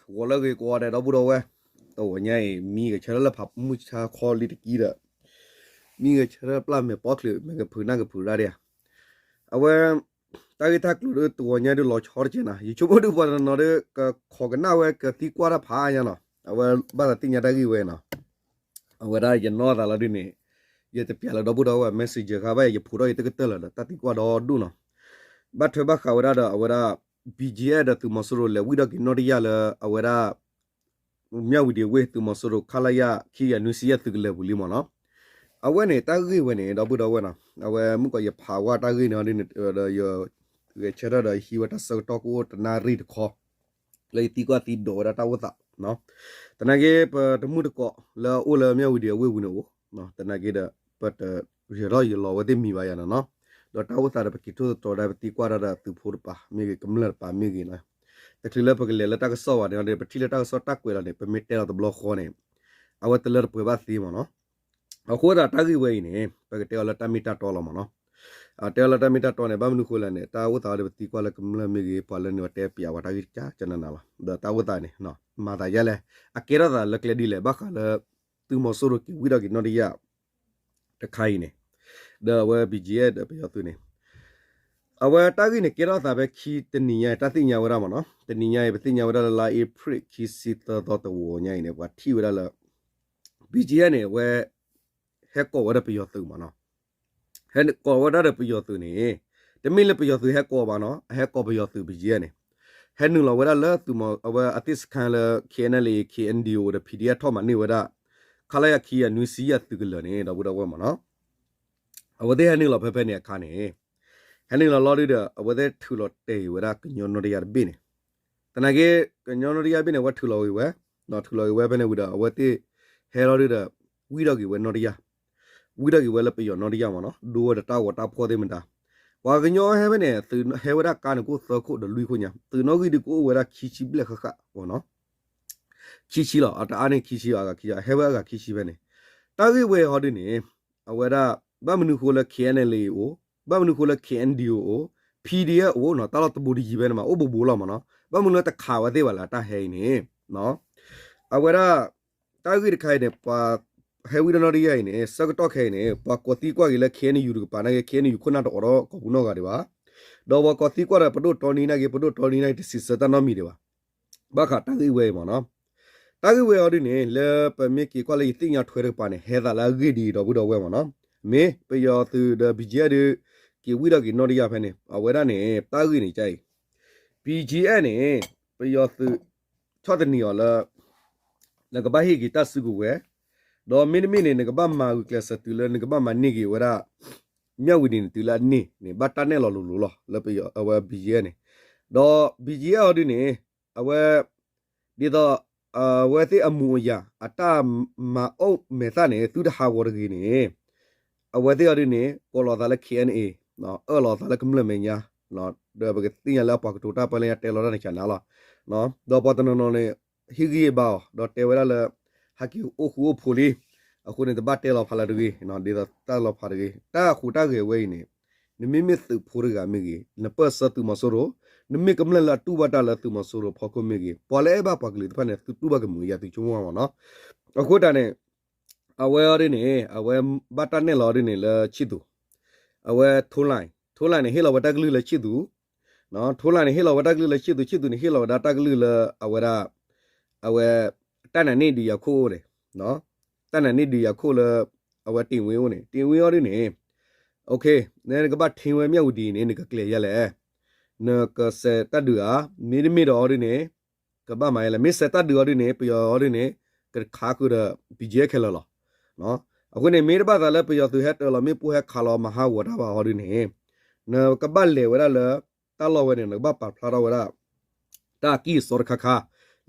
我那个过来都不到喂，到我家米个吃了怕木茶烤里的鸡的，米个吃了不然没包了，那个铺那个铺那的，啊喂，大概他路的多年的老吵的呢，一出不都把那的个烤个那喂个地瓜的爬呀呢，啊喂，把它定下来给喂呢，啊喂，他也闹到了的呢，也得别了都不到喂，message 卡喂也铺到一这个得了的，他地瓜到都呢，把推把考的啊喂他。BGA 的tu masuro le wida ki nodia le awera mya widi we tu masuro khala ya ki ya nusia tu le buli mo no awene ta gi wene da bu da wena awe mu ko ye pha wa ta gi no ni yo ge chera da hi wa ta so to ko na ri kho le ti ko ti do da ta wa ta no tana ge pa ta mu de ko la o le mya widi we wu no tana ge da but ye ro ye lo wa de mi ba ya no lo ta wa ta da ki to to da ti kwa da tu phur pa mi ge kamla pa mi ge naแต่ทีละพวกเลแล้วตาก็สอบเนี่ยเดี๋ยวทีละตาก็สอบตักเวลาเนี่ยเป็นมิเตอร์ตัวบล็อกคอเนี่ยเอาไว้ตลอดเพื่อบ้าสีมันเนาะเอาโคตรตากี่เว้ยเนี่ยไปก็เตลตามิตาตอลมันเนาะเตลตามิตาตอเนี่ยบ้ามันนุโคลเนี่ยตาว่าตาเดี๋ยวตีกว่าแล้วก็มันมีพอแล้วเนี่ยเตะปียว่าตากี่จ้าจันนั่นละเดี๋ยวตาว่าตาเนี่ยเนาะมาตายเลยอาเกล้าตาเล็กเล็กดีเลยบ้าค่ะแล้วตัวมอสุรุกิวิดากินนอดียาตะไคร้เนี่ยเดี๋ยวว่าบีจีเอเดี๋ยวไปเอาตัวเนี่ยเอาไว้ตากี่เนี่ยเกล้าตาไปขี้ตันนี่ตาติญญาวรามันเนาะตันนี่ไปติญญาวราละเอพริกขี้สิตต่อตัวเนี่ยว่าที่วราละบีจีเอเนี่ยว่าเฮกก็ว่าได้ไปยอดตัวมันเนาะเฮกก็ว่าได้ไปยอดตัวนี่แต่ไม่เลยไปยอดตัวเฮกก็บ้านเนาะเฮกก็ไปยอดตัวบีจีเอเนี่ยเฮนึงเราว่าละตัวมันเอาว่าอาทิตย์ขันละเคเนลีเคเอ็นดีโอเดพีดีเอทอมันนี่ว่าได้ขลายขี้ยานุสียตัวกันเลยเนี่ยเราพูดว่ามันเนาะเอาว่าเดี๋ยวเฮนึงเราเพิ่มเนี่ยขันเนี่ยเฮนึงเราล้อดีเด้อเอาว่าเดี๋ยวทุลเตยว่าได้กันย้อนนอริยาบินแต่นั่นก็กันย้อนนอริยาบินเนี่ยว่าทุลอยว่าเนาะทุลอยว่าเป็นว่าเอาว่าที่เฮล้อดีเด้อวิดากิว่านอริยาวิดากิว่าละไปย้อนนอริยามันเนาะดูว่าตาว่าตาพอได้มันตาว่ากันย้อนเฮเป็นเนี่ยตื่นเฮว่าได้การกูสักคนเดือดลุยคนเนี่ยตื่นนอกิดีกูว่าได้ขี้ชิบเล็กค่ะว่าเนาะขี้ชิละแต่อันนี้ขี้ชิอะไรขี้เฮว่าก็ขี้ชิเป็นเนี่ยตากิว่าเขาดีเนี่ยเอาว่าได้บ้านมนุษย์คนละเขียนเลยโอ้บ้านมนุษย์คนละเขียนดีโอพีดีโอเนาะตลอดตัวบุรีจีเป็นมาโอ้บูละมันเนาะบ้านมนุษย์ตะขาวได้ว่าละตาเฮเนี่ยเนาะเอาว่าได้ตากิดใครเนี่ยปะเฮวิดนอริยาเนี่ยสักตัวใครเนี่ยปะกอติกว่ากิเลเขียนอยู่กับปานะเขียนอยู่คนนั้นตัวเราก็บุญกันดีวะดอกว่ากอติกว่าเราประดุตอนนี้นะเกี่ยประดุตอนนี้นะที่สิ่งต่างๆมีดีวะบ้าขาตากิเวมันเนาะตากิเวอดีเนี่ยเล่ปะมีกี่กว่าเลยติงยาถวยกับปานะเฮดาลากิดีดอกบุดอกเวมันเนาะเมย์ไปยอตัวเดบิเจเดกี่วิดากินอริยาเพนเนี่ยเอาไว้ได้เนี่ยตากินี่ใจบีจีเอเนี่ยไปยอตัวชอบตัวนี้อ่ะละแล้วก็บ้าฮีกิตาสุกุเวดอมินมินเนี่ยก็บ้ามาอุกเลสตุลเนี่ยก็บ้ามานี่กี่เวลาเมียวิดินตุลานี่เนี่ยบัตตาเนี่ยหล่อแล้วไปยอเอาไว้บีจีเอเนี่ยดอบีจีเออดีเนี่ยเอาไว้ดีต่อเวทีอมูยาอัตตามาโอเมซ่าเนี่ยตุดหาวอร์กิเนี่ยเอาไว้ที่อดีเนี่ยก็รอตาเล็กเขียนเอเนาะรอตาเล็กกำลังเมียเนาะเดี๋ยวไปกินที่แล้วปากตัวตาไปเลยเตลอร์นี่ฉันน่ะล่ะเนาะดอกปัตตนนเนี่ยฮิกิบ่าวดอกเทเวลาเลยฮักกิโอคูพูลีအခုနေတပတ်တဲလောက်ဖလာတကြီးနော်ဒီတာလောက်ဖာတကြီးတာခူတာကေဝဲနေနမီမစ်ဖူရကမီကြီးနပတ်စတူမဆိုရိုနမီကမလလာတူဘတာလာတူမဆိုရိုဖောက်ခုမီကြီးပေါ်လဲဘပကလီတဖနဲ့တူဘကမူရတူချုံဝါမနော်အခုတာနဲ့အဝဲရင်းနေအဝဲဘတာနဲ့လော်ရင်းနေလာချစ်သူအဝဲထိုးလိုက်နေဟေလောဝတကလီလာချစ်သူနော်ထိုးလိုက်နေဟေလောဝတကလီလာချစ်သူနေဟေလောဒါတကလီလာအဝဲတန်နေဒီရခိုးတယ်နော်တန်နေဒီရခိုးလာအဝဲတင်ဝင်းနေတင်ဝင်းရင်းနေโอเคเนี่ยก็บัดทิ้งไว้เมียวดีเนี่ยก็เกลียแหละเนก็เสตัดดือมีดอดิเนี่ยก็บ้ามาแล้วมีเสตัดดือดิเนี่ยไปยอดิเนี่ยก็ขาคือบีเจเคลล่ะเนาะအခုနေမေဘာသာလည်းပြောသူဟက်တော်လမေပူဟက်ခါလောမဟာဝတာပါဟောဒီနေနကဘလေဝရလတလောဝနေနဘပါဖလာရဝရတာကီစောခခ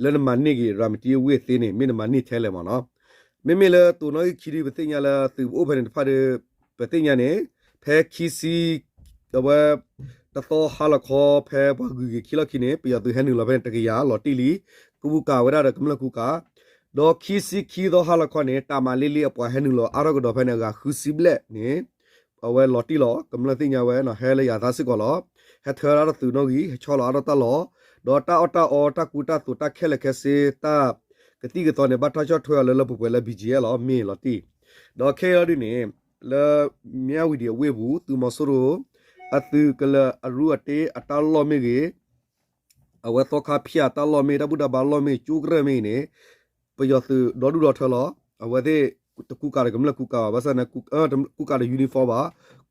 လနမနိဂီရမတီဝေသင်းနေမင်းမနိထဲလေမနော်မေလေတူနိုခီရီပသိညာလာသူအိုဖန်ဖာရပသိညာနေဖဲခီစီတော့တသောဟာလခောဖဲဘဂူခီလခိနေပြသူဟဲနူလဘန်တကရလော်တီလီကူဘူကာဝရကမလကူကာดอกขี้สิขี้ดอกฮาละคอเนี่ยตามาเลี่ยปว่าให้นึงลออารก็ดอกเพนก็คือสิบเละเนี่ยเอาไว้ลอตี้ลอกำลังติญาไว้เนาะเฮเลยยาตาสิก็ลอเฮเธอละตื่นนอกีชอลอตะลอ ดอตาอตาอตากูตาตุตาแค่ละแค่เซตากะติกะตอนเนี่ยบัตรชอถอยละปุปละบีจีหรอมีหรอติดอแค่อดิเนี่ยละเมียวิดีโอเวบูตุมอสโรอะตุกะละอรูอเตอะตาลอเมเกအဝဲတော့ခဖျာတလောမေတဘူဒဘာလောမေကျူကရမေနေပယောသူဒေါ်ဒူဒေါ်ထလောအဝဲတဲ့တကူကာကမလကူကာဘာစနကူကာယူနီဖောပါ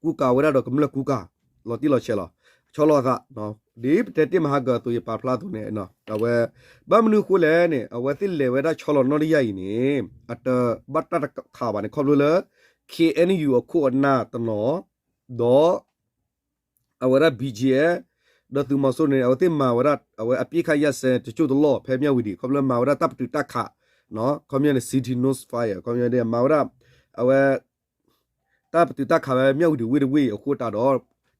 ကူကာဝရတော့ကမလကူကာလော်တီလော်ချေလောချောလောကနော်ဒီတက်တိမဟာကတူရပါဖလာတူနေနော်အဝဲဘာမနုခုလဲနေအဝဲတိလေဝဲတာချောလောနော်ရည်နေအတဘတ်တခါပါနေခေါ်လို့လေ KNU အခုအနာတနော်ဒေါ်အဝရ BGA ดอตุมาโซเนี่ยเอาเต็มมาวรัดเอาไว้อภิคายาเซจะจุดล้อแพเมียวิดีคอมละมาวรัดตับตุตักขะเนาะคอมเนี่ยซิตี้โนสไฟร์คอมเนี่ยมาวรัดเอาไว้ตับตุตักขะเมียวิดีวิโอโคตาดอ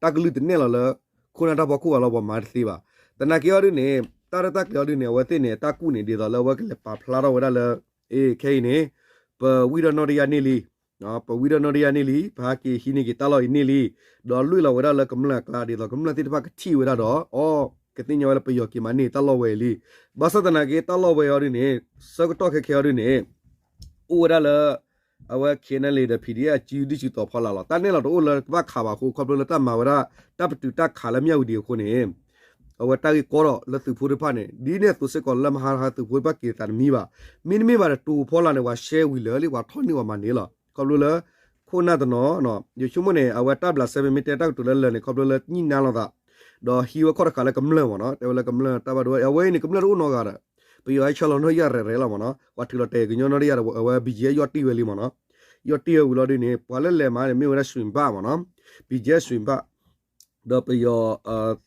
ตักลุตเนี่ยละคุณน่ะบ่คู่ละบ่มาสิบ่ตะนาเกียวดิเนี่ยตาระตักเกียวดิเนี่ยว่าเตเนี่ยตากูเนี่ยดีดอละว่ากะปาพลาดว่าละเอเคเนี่ยปวิดนอริยานี่ลีနော်ပဝီရနော်ရယာနေလီဘာကေဟီနေကေတလောနေလီဒေါ်လွိလဝရလကမလကလာဒီတော့ကမလတိတပါကချီဝရတော့အော်ကတိညဝလပယောကေမနေတလောဝဲလီဘာသဒနာကေတလောဝဲရနေစကတော့ခေခေရနေဥဝရလအဝခေနလေတဖီဒီအချီဒီချီတော့ဖလာလာတန်းနေလာတော့လဘခါပါခုခေါပလတမဝရတပ်တူတခါလမြောက်ဒီခုနေအဝတာကြီးကောတော့လသူဖူရဖာနေဒီနဲ့သူစကောလမဟာဟာသူဖူပကေတန်မီပါမင်းမီပါတူဖောလာနေဝါရှဲဝီလလီဝါထောနေဝါမနေလားကဘလလခုနာတနော်ယချုမနေအဝတ်တပ်လာ7မီတာတောက်တူလဲနေကဘလညနာလာတာဒေါ်ဟီဝခေါ်ခါလကမလဝနော်တဲဝလကမလတဘဒဝအဝဲနေကမလရူနော်ကားပြီးရချလောနော်ရရဲလာမနော်ဝတ်ထလတဲကညနော်ရရအဝဲဘီဂျေယော်တီဝဲလီမနော်ယော်တီဝလော်ဒီနေပွာလဲလဲမာနေမြို့ရဆွင်ပါမနော်ဘီဂျေဆွင်ပါဒေါ်ပယော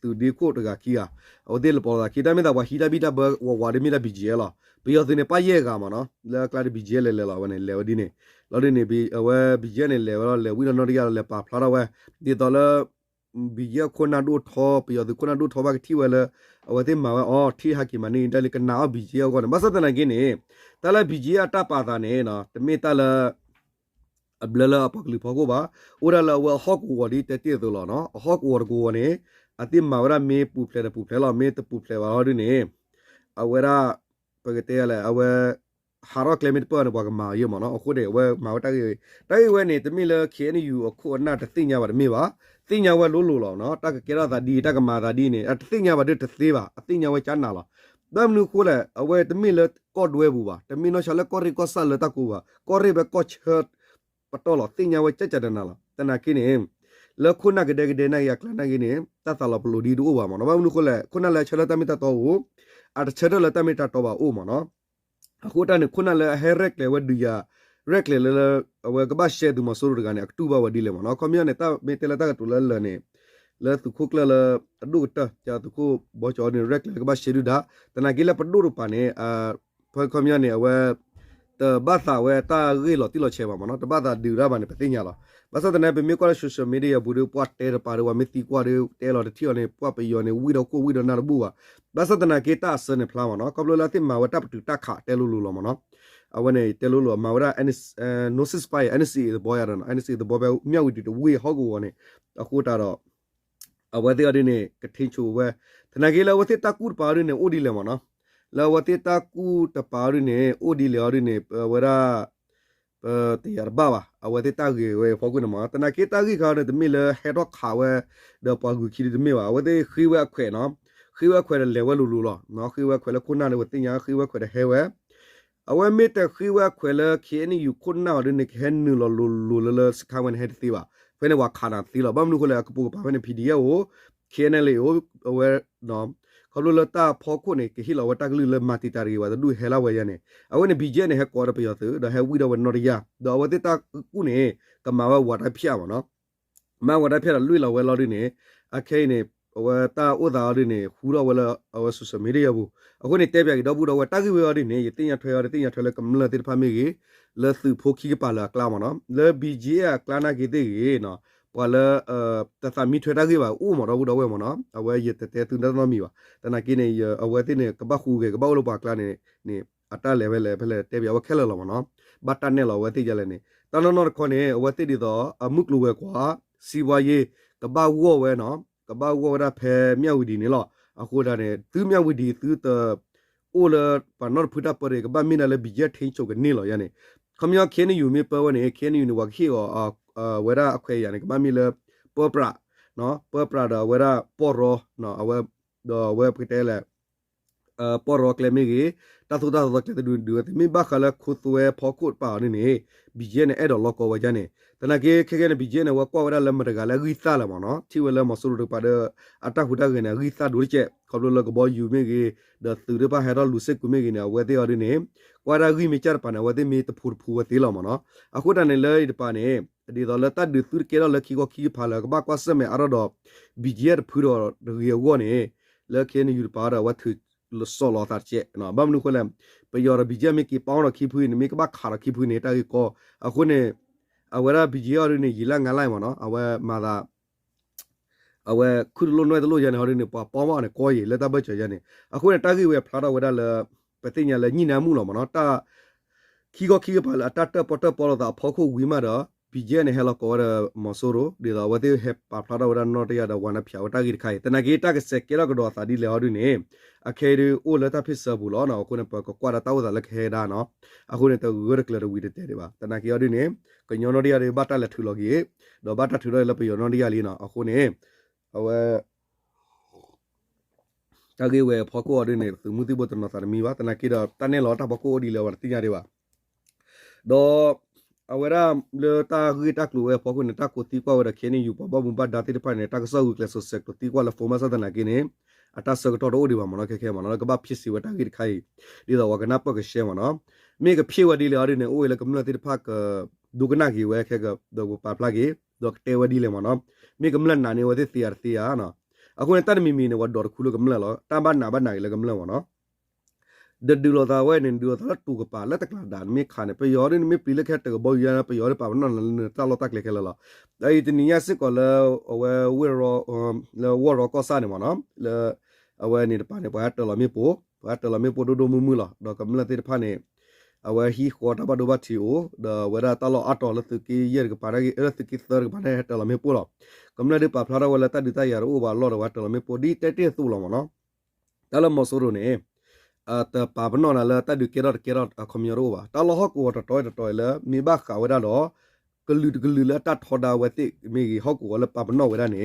သူဒီကိုတကကီယာအဒဲလပေါ်တာကီတမေတာဝဟီတာဘီတာဘဝါဒမီတာဘီဂျေလာပြီးတော့ဒီနေပါရဲကမနော်လဲကလာဘီဂျေလဲလဲလာဝနေလဲဝဒီနေလော်ဒီနေဘီအဝဲဘီဂျေနေလဲဝလဲဝီနော်ရရလဲပါဖလာတော့ဝဲဒီတော့လဲဘီဂျေခုနာဒိုထောပြီးတော့ခုနာဒိုထောပါကတီဝဲလဲအဝဲတဲ့မှာအော်ထီဟာကီမနေတယ်ကနာဘီဂျေကောမဆတ်တနာကင်းနေတာလဲဘီဂျေအတပါတာနေနော်တမေတလဲအဘလလာပကလီဖောကိုပါအိုရလာဝဟော့ကိုဝဒီတက်တဲ့တော့နော်ဟော့ကိုဝကိုနေအတိမာဝရမေပူဖလဲလာမေတပူဖလဲဝါရနေအဝဲရာပကတဲ့လဲအဝဲဟာရကလမစ်ပေါ်ဘောကမာယမနော်အခုတဲ့ဝဲမာဝတိုက်ဝဲနေတမိလခဲနေယူအခုအနာတသိညာပါမေပါသိညာဝဲလို့လောနော်တကကေရသာဒီတကမာသာဒီနေအသိညာပါတဲ့တသေးပါအသိညာဝဲချမ်းနာလားဒမ်နုခိုလေအဝဲတမိလကော့ဒဝဲဘူးပါတမိနော်ရှာလကော်ရီကောဆာလတကူပါကော်ရီဘကော့ချတ်ပတော်လသိညာဝဲချက်ချက်နာလားတနာကိနေလခုနကတဲ့ကတဲ့နိုင်ရကလနာကိနေတသလပလိုဒီဒူပါမနော်ဘာနုခိုလေခုနလဲချလတမိတတော်အတချရလတမိတတော်ပါအိုမနော်အခုတန်းခုနလဲဟဲရက်လေဝဒူယာရက်လေလဲဝကဘာရှဲဒူမဆိုရကနေအတူဘဝဒီလေမနော်ကွန်မြူနေတာမေတလတာကတူလဲလဲနေလဲသူခုကလဲအဒုတချာသူခုဘောချောနေရက်လေကဘာရှဲဒူဒါတနာကီလဲပဒူရပါနေဖွကွန်မြူနေဝတဘာသာဝဲတာရီလော်တီလော်ချဲပါမနော်တဘာသာဒူရပါနေပသိညာလားဘာသာတဲ့ပေမြေကောဆိုရှယ်မီဒီယာဘူးပွတ်တဲပါရဝမီတီကွာတဲလော်တီယောနေပွတ်ပယောနေဝီတော့ကိုဝီတော့နာဘူးပါဘာသာတဲ့ကေတာစနေဖလာမနော်ကဘလလာတိမာဝတပ်တူတက်ခတဲလူလူလောမနော်အဝနေတဲလူလူမာဝရအန်နိုစစ်ပိုင်အန်စီthe boy ရနော်အန်စီthe boy မြောက်ဝီတူဝီဟောကူဝနေအခုတာတော့အဝတဲ့အဒီနေကထိချိုဝဲတနကေလာဝတိတကူပါရနေအိုဒီလေမနော်လာဝတိတကူတပါရနေအိုဒီလေရနေဝရတရဘာဝအဝတိတကေဝဲဖောကုနမတနကေတကေခါတဲ့တမီလေဟဲတော့ခါဝဲဒပကူခီတမီဝဝတိခီဝဲခွဲနော်ခီဝဲခွဲလေဝဲလူလူလောနော်ခီဝဲခွဲလေခုနာလေဝတင်ညာခီဝဲခွဲတဲ့ဟဲဝဲအဝဲမေတခီဝဲခွဲလေခီနီယူခုနာရနေခဲနူလောလူလူလစခါဝန်ဟဲတီဝဖဲနေဝခါနာတီလောဘမ်နုခလေအကပူပါဖဲနေပီဒီယိုခဲနေလေဝဲနော်ကဘလလတာဖောခုနေကဟီလောဝတကလူလမတီတာရီဝဒဒူဟဲလာဝဲရနေအဝဲနေဘီဂျေနေဟဲကောရပယောသဒဟဲဝီဒဝနော်ရီယာဒဝတိတာကုနေကမာဝဝတ်ဖျာမနော်မဝတ်ဖျာလွိလောဝဲလော်ဒီနေအခဲနေဝတာဥဒါရီနေခူရဝဲအဝဆိုဆမီရီယာဘူးအခုနေတဲပြကြီးတော့ဘူးတော့ဝတကီဝဲရီနေတင်ရထွဲရတင်ရထွဲလကမလတိဖာမီကြီးလသဖိုခီပါလာကလာမနော်လေဘီဂျေကလာနာဂီတေနော်ပဝလာတသမီထွေတာကြီးပါဥမတော်ဘူးတော့ဝဲမနော်အဝဲရတဲ့တူနော်မီပါတနာကိနေအဝဲတိနေကဘခုကေကဘောလို့ပါကလာနေအတလေပဲလေဖဲလေတဲပြဝခဲလောမနော်ဘတ်တန်နဲ့လောဝဲတိကြလဲနေတနော်နော်ခေါနေအဝဲတိဒီတော့အမှုကလိုဝဲကွာစီဝါရေးကဘဝဝဲနော်ကဘဝဝရဖဲမြောက်ဒီနေလော အခုဒါနဲ့သူမြောက်ဝီဒီသူတအိုလပနော်ဖူတာပရေကဘာမီနာလေဘီဂျက်ထင်းချုပ်ကနေလောရနေခမရခဲနေယူမီပဝနေခဲနေယူနဝခေောဝရအခွေရနေကဘာမီလေပေါ်ပရာနော်ပေါ်ပရာဒဝရပေါ်ရောနော်အဝဲဝဲပကတဲလေပေါ်ရောကလမီကြီးတသုတသုကတဲ့ဒူမိဘခလာခုသွဲဖောကုတ်ပါနေဘီဂျက်နဲ့အဲ့တော့လောကောဝကြနေတနကေခဲခဲနဲ့ဘီဂျက်နဲ့ဝကွာဝရလမတကလည်းဂိသလာမနော်ချီဝဲလမဆူရပါတဲ့အတခုတကနေဂိသဒူချက်ခေါပလကဘောယူမီကြီးဒသူရပါဟဲတော့လူစစ်ကူမီကြီးနဲ့ဝဲတဲ့ရနေကွာရာဂိမီချာပါနဲ့ဝဲတဲ့မီတဖူဖူဝဲသေးလာမနော်အခုတန်လေဒီပါနေဒီတော့လက်တဒူသူကေတော့လက်ခီကိုခီဖာလာကဘာကွာစမဲအရတော့ဘီဂျက်ဖူတော့ရေဝနေလက်ခဲနေယူပါတော့ဝတ်သူလစောလာတာချက်နော်ဘာမနုခလမ်ပယောရဘီဂျက်မီကီပေါင်းတော့ခီဖူနေမီကဘာခါရခီဖူနေတာကြီးကိုအခုနေအဝရဘီဂျီယာရနေရီလာငါလိုက်မနော်အဝဲမာသာအဝဲခုလိုနွဲတလို့ရနေဟောရနေပေါမနဲ့ကိုရီလက်တဘချရနေအခုနေတာကြီးဝဲဖလာတော့ဝဲလာပတိညာလဲညိနာမှုလို့မနော်တာခီခီပါလာတတ်ပေါ်တော့ပေါ်တော့ဖောက်ခုဝီမာတော့ဘီဂျီယာနဲ့ဟဲလောကောရမဆိုရိုဒီတော့ဝတဲ့ဟက်ပါဖလာတော့ဝဲနော်တရတော့ဝနဖြာဝတာကြီးခိုင်တနကေတကစက်ကဲတော့တော့သာဒီလေဟောရနေအခဲရီအိုလက်တဖစ်ဆဘူးလို့နော်ခုနေပကွာတာတော့လက်ခဲတာနော်အခုနေတော့ဂရကလဝီတဲ့တယ်ပါတနကေရနေကညောနော်ဒီရဘတ်တလက်ထူလောကြီးတော့ဘတ်တထူတော့လပယောနော်ဒီရလေးနော်အခုနေအဝဲတကေဝဲဖောက်ကိုရနေသူမှုတိဘတ်နော်သာမီပါတနကေတော့တနဲ့လောတဘကိုဒီလေဝတိညာတွေပါတော့အဝဲရလေတာဂီတက်လူဝဲဖောက်ကိုနေတာကိုတီကွာဝရခဲနေယူပဘဘတ်ဒါတိတဖာနေတက်ဆောက်ကလဆော့ဆက်တီကွာလဖိုမဆာတနကေနေအတဆကတော့ဒီပါမနော်ခဲမနော်ကဘာဖြစ်စီဝတာဂီခိုင်ဒီတော့ဝကနာပကရှဲမနော်မေကဖြေဝဒီလေရနေအိုလေကမလတိတဖာကဒုကနာကြီးဝဲခဲကဒိုပါပလာကြီးဒိုတေဝဒီလေမနော်မေကမလနာနေဝတဲ့တီယာတီယာနော်အခုနေတတ်မီမီနေဝဒေါ်ခုလကမလလောတဘနာဘနာလေကမလမနော်ဒဒူလောတာဝဲနေဒူလောတာတူကပါလက်တကလာဒါမေခါနေပယောရနေမေပီလက်ခက်တကဘောရပယောရပါနော်တာလောတက်လေခဲလောအဲ့ဒီနီယာစစ်ကလဝဲဝဲရောလဝရောကောစာနေမနော်လအဝဲနေပါနေပါတလမေပိုပါတလမေပိုဒိုမူမူလာတော့ကမလတိဖာနေအဝဲဟီခေါ်တာဘဒိုဘတီအိုဒဝရတာလောအတော်လသကီရကပါရကီရသကီသရကပါနေတလမေပိုလာကမလဒီပါဖလာဝလတဒီတရရောဘာလောဝတလမေပိုဒီတဲတဲသူလောမနော်တလမဆိုရနေတပါပနောနာလတဒကေရခမီရောဘာတလဟကောတတော်လမိဘခဝရလောကလူလတထောဒါဝတိမိဟောကောလပပနောဝရနေ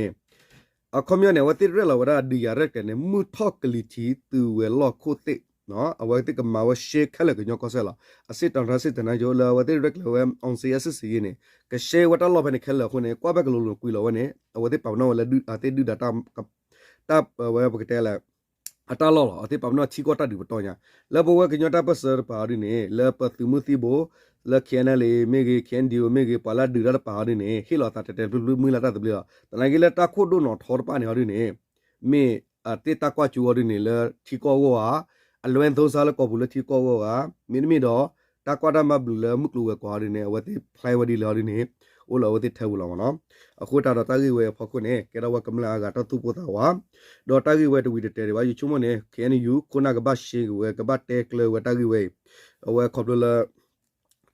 အခမီနေဝတိရလဝရဒီရကနေမူထောကလီတီသူဝဲလောခိုတိနော်အဝတိကမဝရှေခလကညောကောဆလာအစစ်တန်ရစစ်တနာဂျိုလာဝတိရက်လဝမ်အောင်စီအစစ်စီနေကရှေဝတလောဘနေခလခုနေကွာဘကလိုကွီလောဝနေအဝတိပပနောလဒူအတေဒူဒတာတပ်ဝဲဘကတဲလာအတလောအတေပပနောချီကောတဒူပတောညာလဘဝကညောတပစရပါရီနေလပသူမတိဘောလခဲနလေမေဂေခန်ဒီယိုမေဂေပါလာဒူရပါရီနေဟီလောတာတဲဘလူမူလာတာတဘလတနဂီလတာခိုဒိုနော်ထော်ပါနေရီနေမေအတေတကွာချူရီနေလချီကောဝါအလွန်သုံးစားလကောဘူးလတီကောကမင်းမီတော့တကွာဒမဘလမကလူကွာရင်းနဲ့ဝတိဖိုင်ဝဒီလာရင်းနဲ့အိုလာဝတိထဲဘူးလာမနော်အခုတာတော့တာကြီးဝဲဖခုနဲ့ကဲတော့ကမလာကတော့သူပို့တာဝါတော့တာကြီးဝဲတဝီတဲတယ်ဝါယူချုံမနဲ့ KNU ခုနကဘရှေဝဲကဘတဲကလဝတာကြီးဝဲဝဲခေါပလ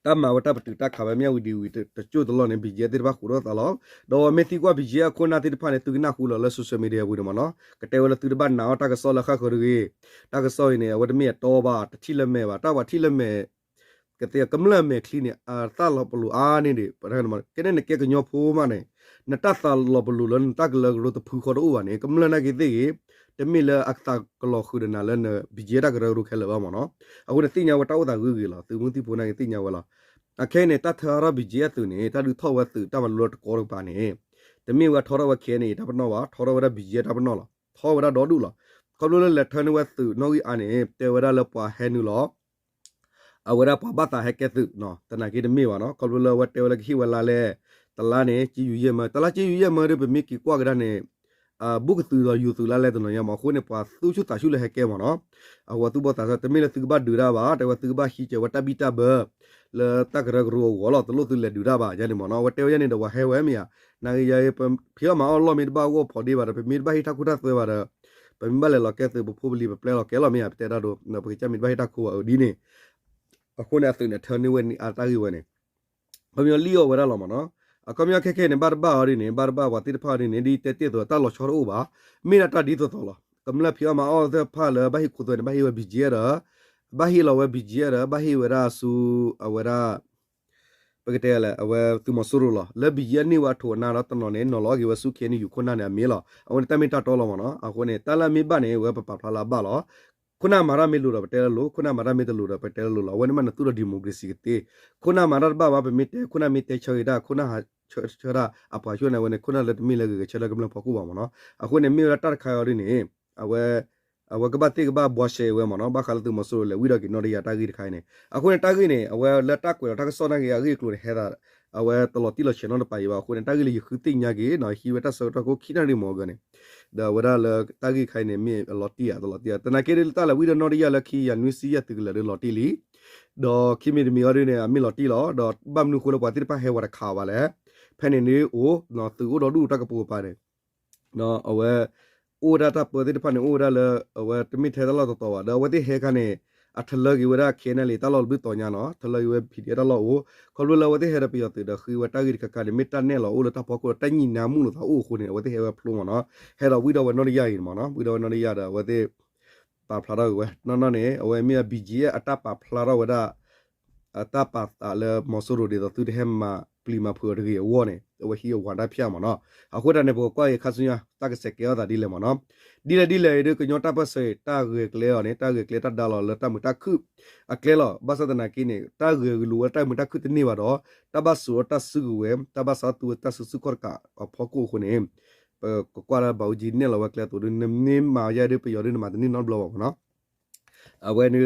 တမဝတပတူတခါပဲမြဝီဒီဝီတချို့တော့နေဘီဂျက်တဲ့ဘာခုတော့တလောတော့မေတီကွာဘီဂျက်ခုနာတဲ့ဖာနေသူကနာခုလောဆိုရှယ်မီဒီယာဘူးမနော်ကတဲဝလသူတဘာနာတာကဆောလခါခရီတာကဆောနေဝဒမီတော့ဘာတတိလမဲပါတာဘာတိလမဲကတဲ့ကမလမဲခလီနေအာတာလပလူအာနေဒီပရဟန်မကနဲ့ကေကညောဖိုးမနေနတသလပလူလန်တကလရတဖူခေါ်တော့ဝနေကမလနာကေတဲ့တမီလအခတာကလောခုဒနာလနဘီဂျက်တကရရုခဲလဘာမနော်အခုတိညာဝတောတာဂူဂီလာသူမတိပိုနေတိညာဝလာအခဲနဲ့တထရဘီဂျီယသူနေတာလူထောဝတ်သူတမလော့ကောရပါနေတမီဝထောရဝခဲနေတပနောဝထောရဝရဘီဂျီယတပနောလာထောဝရဒေါ်ဒူလာကလောလက်ထနဝတ်သူနောဂီအာနေတေဝရလပွားဟဲနူလောအဝရပဘတာဟက်ကဲသူနော်တနာကေတမီဝနော်ကလောလဝတေဝလခိဝလာလေတလာနေကြည်ယူရမတလာကြည်ယူရမရဘမီကီကွာကရနေဘုကသူတော်ယူသူလာလဲတနော်ရမခုနေပွားသူချူတာရှုလဲဟက်ကဲမနော်အဝသူဘတာတမီလသူဘဒူရာပါတေဝသူဘဟီချဝတဘီတာဘလတကရဂရောဝလာတလို့သူလေဒူရာပါဂျန်မနော်ဝတေဝရနေတော့ဟဲဝဲမီယာနာရီယေဖီမအော်လောမီဘာကိုဖော်ဒီပါမီဘာဟီတာခုတာသွဲပါပမီဘလေလောကဲသူဘဖိုးဘလီပလဲလောကဲလောမီယာတေရာဒိုနပကိချမီဘာဟီတာခိုဒီနေအခုနေသူနေထနေဝဲနေအတာကြီးဝဲနေဘမီလီယောဝရလောမနော်အကမယခဲခဲနေဘာဘာရီနေဘာဘာဝတိတဖာရီနေဒီတဲတဲတော့တလောချောရောပါမီနာတာဒီတော့လော กำลังพิจารณาเอาแต่พาเลยบ้าฮิคุตัวเนี่ยบ้าฮิว่าบิจิระบ้าฮิเราว่าบิจิระบ้าฮิเวลาสู่เวลาปกติอะไรเวลาตัวมัสุรุล่ะแล้วบิจินี่ว่าทัวร์นาเราตอนนั้นนอลอกิว่าสุขีนี่อยู่คนนั้นเนี่ยมีล่ะเอาเนี่ยแต่ไม่ตัดตัวละมั้งเนาะเอาคนเนี่ยแต่ละมีบ้านเนี่ยเวลาปะพลาบ้าล่ะคุณอามาราไม่รู้เราไปเตลลูคุณอามาราไม่ตรู้เราไปเตลลูล่ะวันนี้มันตัวดิโมกราซีกันคุณอามาราบ้าว่าไปมิเตคุณอามิเตช่วยได้คุณอาช่วยได้อาปาช่วยนะวันนี้คุณอาเล็ดมีเล็กๆช่วยได้กำลังพักกูบ้างมั้งเนาะเอาคนเนี่ยมีเวลาตัดขายอะไรนี่เอาก็บ้าที่ก็บ้าบัวเชยเว้ยมั้งเนาะบ้าขลุ่มมาสู้เลยวิธีกินนอริยาตากีขายเนี่ยเอาคนเนี่ยตากีเนี่ยเอาเล็ดตากุยตาก็สอนอะไรกีกลุ่มเฮดาเอาตลอดที่เราเชื่อนั่นไปว่าคนเนี่ยตากีเลยคือติงยากีเนาะฮีเวต้าสุดท้ายก็ขี้นาริมอกันเนี่ยเดี๋ยวเวลาเราตากีขายเนี่ยมีลอตตี้แต่นักเรียนตาละวิธีนอริยาละขี้ยันวิสิยาตึกเลยลอตตี้ลีดอขี้มีอะไรเนี่ยมีลอตตี้ล้อดอบ้ามนุคนละกว่าที่ไปเฮวาร์ข่าวอะไรแผ่นนี้โอ้เนาะตัวเราดูตากระปูไปเลยเนาะเอาโอ้ดาตาเปิดที่พันโอ้ดาเลยจะมีเทตลอดตัวเดี๋ยววันที่เฮกันเนี่ยอัทเลกิวราเคนเลยตลอดบิดตัวเนี่ยเนาะทเลกิวพิธีตลอดโอ้เขารู้แล้ววันที่เฮระพิจารณาเดี๋ยวคือว่าตากิกการมิตรเนี่ยเราโอ้แล้วถ้าพอกูตั้งยินน้ำมุนตัวโอ้คนเนี่ยวันที่เฮว่าพลุมาเนาะเฮเราวิดาวันนอริยาอินมาเนาะวิดาวันนอริยาเดี๋ยววันที่ปาพลาราเว้ยนั่นเนี่ยเอามีบีจีอัตตาปาพลาราวันอัตตาปาเลยมอสุรุดีตัวที่เฮมาปลีมาเพื่อเรียวัวเนี่ยว่าฮีวันได้เพียงมันเนาะเอาคนนั้นเนี่ยบอกว่าข้าศึกเนี่ยตากเสกเกี่ยวแต่ดีเลยมันเนาะดีเลยเดี๋ยวก็ย้อนตาเพื่อเสกตาเกลือเกลียวเนี่ยตาเกลือเกลียตาดาลแล้วตามือตาคือเกลียวบาสตนากินเนี่ยตาเกลือรู้ว่าตามือตาคือตัวนี้ว่าดอตาบาสัวตาสึกเว้ยตาบาสัตัวตาสึกคอร์กะพอกูคนเนี่ยกว่าเราบ่าวจีนเนี่ยเราว่าเกลียวตัวนี้มาใหญ่เดี๋ยวไปย้อนเรื่องมาตัวนี้นอนบล็อกเนาะเอาไว้เนี่ย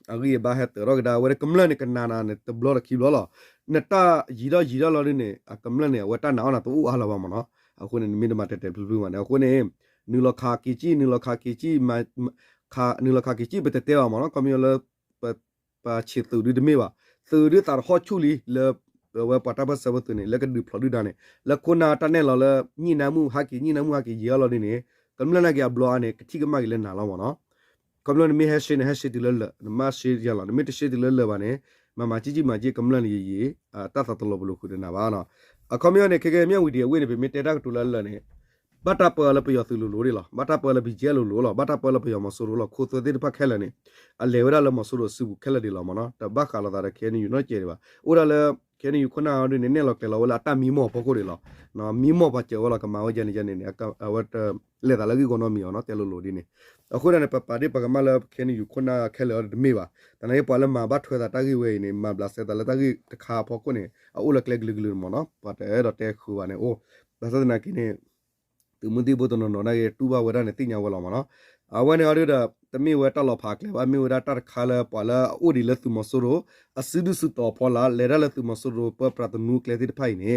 อากีบ้าเหตุเราก็ได้เอาไว้กำลังเนี่ยกันนาเนี่ยตัวบล็อกคิดว่าล่ะเนี่ยตาจีราเราเนี่ยกำลังเนี่ยว่าตาหนาวนะตัวอะไรวะมันเนาะเอาคนเนี่ยมีแต่มาเตะพลุมันเอาคนเนี่ยนึกราคากิจิมานึกราคากิจิไปเตะว่ามันเนาะก็มีเลยปะเชิดตัวดูไม่ว่าตัวดูตาหัวชุลีเลยว่าปัตตาบัสวัตเนี่ยแล้วก็ดูพลอดูดาเนี่ยแล้วคนน่ะตาเนี่ยเราเลยนี่น้ำมูฮักกี้เยอะเราเนี่ยกำลังเนี่ยบล็อกเนี่ยที่ก็มากินน่ะเราเนาะกำลังมีเฮชติเลยมาเชียร์ละไม่ได้เชียร์เลยบ้านเนี่ยมาจีกำลังยี่ตาตลบลูกคุณนะบ้านะคอมมิวนิเคมีวิดีโอเว้ยเนี่ยเป็นเตะรักตุลเลยเนี่ยบัตรเปล่าไปยอดตุลุลุล่ะบัตรเปล่าไปเจลุลุล่ะบัตรเปล่าไปยอดมาสุรุล่ะคู่ตัวเดียร์พักแค่ละเนี่ยเลเวอร์ละมาสุรุสิบุแค่ละดีละมันนะแต่บ้าขาละตาเรแค่นี้อยู่น้อยเจดีว่าอุระเลยแค่นี้อยู่คนน่ะเอาเนี่ยเราแค่เราเวลาตามีหม้อพอกูดีละนะมีหม้อปัจเจว่าเราก็มาว่าเจนี่เนี่ยก็ว่าเลตาละกี่คนมีอ๋อเนาะเตลุลุดีเนี่ยအခုနဲ့ပပါဒီပကမလခဲနီယူခုနာခဲလောမေပါတနေ့ပေါ်လမှာဘတ်ထွေတာတကြီးဝေနေမဘလာစတာလတကြီးတခါဖို့ကိုနေအိုလကလက်ဂလဂလမနော်ပတ်တဲ့တော့တဲခူပါနေအိုဒါသနာကိနေသူမတိဘုဒ္ဓနော်နာရဲ့တူဘဝရနဲ့တိညာဝလောမနော်အဝနေရတဲ့တမီဝဲတက်လောဖာကလေဘာမီဝဲတက်ခါလာပလာအိုဒီလက်သူမဆူရိုအစစ်ဒုစတော့ပေါ်လာလေရလက်သူမဆူရိုပပရတနုကလေတိဖိုင်နေ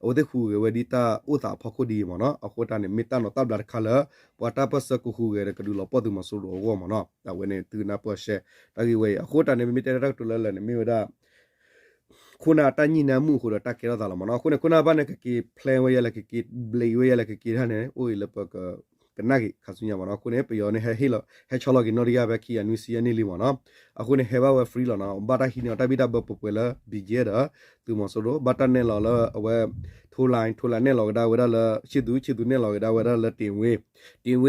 အိုဒခုဝဲဒီတာဥတာဖခုဒီမနော်အခုတနေမီတနော်တပ်လာခါလာပဝတာပစကူခုရဲကဒူလောပသူမဆူရိုဝမနော်အဝနေသူနာပရှေတကြီးဝဲအခုတနေမီတဲရက်တူလဲလဲမီဝဲဒါခုနာတညိနမှုခုတော့တက်ကြတော့လာမနော်ခုနာဘာနေကီဖလန်ဝဲရလကီဘလေဝဲရလကီဟာနေအိုလပကกันนักข้าศึกเนี่ยมันนะคุณเนี่ยไปย้อนเนี่ยเฮลชอลกินนอริยาเบคีอันวิเซียนี่ลิมันนะအခုเนี่ยเฮว่าเวฟรีแล้วนะบัตรหินเนี่ยตาบิดาเบปปละบีเจดตูมอสโรบัตรเนี่ยเราละเวทูไลน์เนี่ยเราก็ได้เวลาละชิดูเนี่ยเราก็ได้เวลาละติงเว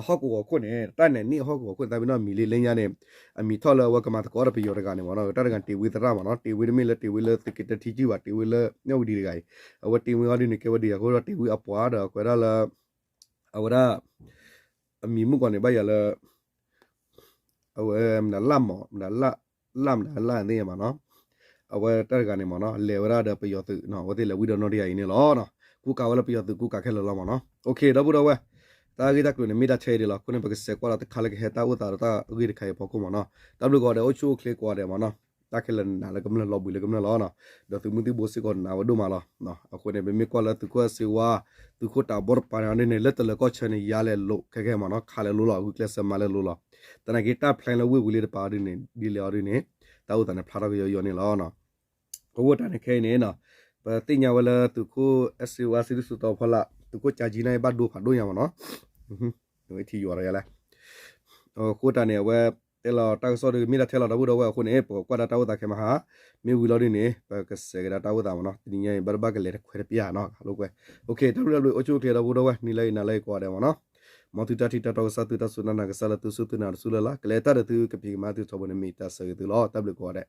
ฮอกกูคนเนี่ยตาเนี่ยนี่ฮอกกูคนตาบินะมีเลญาเนี่ยมีทอละว่าก็มาตะกอรไปยอรกันเนี่ยมันนะตากันติวีตระมันนะติวีไม่ละติวีละติกิตทีจีว่าติวีละเนี่ยวิดีไกเอาติวีอดีเนี่ยเกวดีก็ติวีอปวาดก็ได้ละเอาละมีมุกก่อนเนี่ยใบอย่าเลยเอามันล่ำหมอมันล่ำเนี่ยมาเนาะเอาไว้ตั้งกันเนี่ยมาเนาะเลวราเดไปยอดตื่นเนาะว่าที่เลวิดอนอดีไอเนี่ยล้อเนาะกูกาวแล้วไปยอดตื่นกูกาแค่ล้อมาเนาะโอเคดับบุระเว้ยตากีตากลุ่นเนี่ยมีได้ใช้ดีหรอคุณเนี่ยไปเสกว่าเราตะขายเลยเหตุอุตาตากีดขายพอกูมาเนาะดับบุระก็เดี๋ยวโอ้ชูคลิกว่าเดี๋ยวมาเนาะตาแค่เลยน่ะแล้วก็มันล้อบุยแล้วก็มันล้อเนาะเดี๋ยวถึงมึงที่โบสิก่อนนะว่าดูมาล้อเนาะเอาคนเนี่ยเป็นมีกว่าแล้วถึงก็สิว่าตุกตาบอร์ปานอันนี้เล็ดเลยก็เชนยาเลยลุแค่มาเนาะขายเลยลุล่ะกูเคลสมาเลยลุล่ะแต่ในกีตาร์เพลงเราวิเลยปาดิเนี่ยดีเลยอะไรเนี่ยตาอุตาเนี่ยพลาดก็ย้อนนี่ล้อเนาะกูว่าแต่ในแค่นี้เนาะปะติญญาเวลาตุกสิว่าสิสุดต่อพละตุกจ่าจีนายบัดดูผัดดูอย่างเนาะไอ้ที่อยู่อะไรอะไรกูแต่เนี่ยว่าเอลตากสอดมีละเทลดับดูว่าคนเอปกว่าตาอุตาแค่มาหามีวิลอดีเนี่ยปะก็เสกตาอุตามันเนาะติญญาบาร์บากันเลยคุยเปียเนาะลูกเว้ยโอเคถ้าเราโอชูเคลียร์ดับดูว่านี่เลยน่าเลยกว่าเดี๋ยวเนาะ毛头大体大到啥头大苏那个啥了都苏头那苏了啦，个来大的都个皮嘛都差不多没大手头了，大不了过的。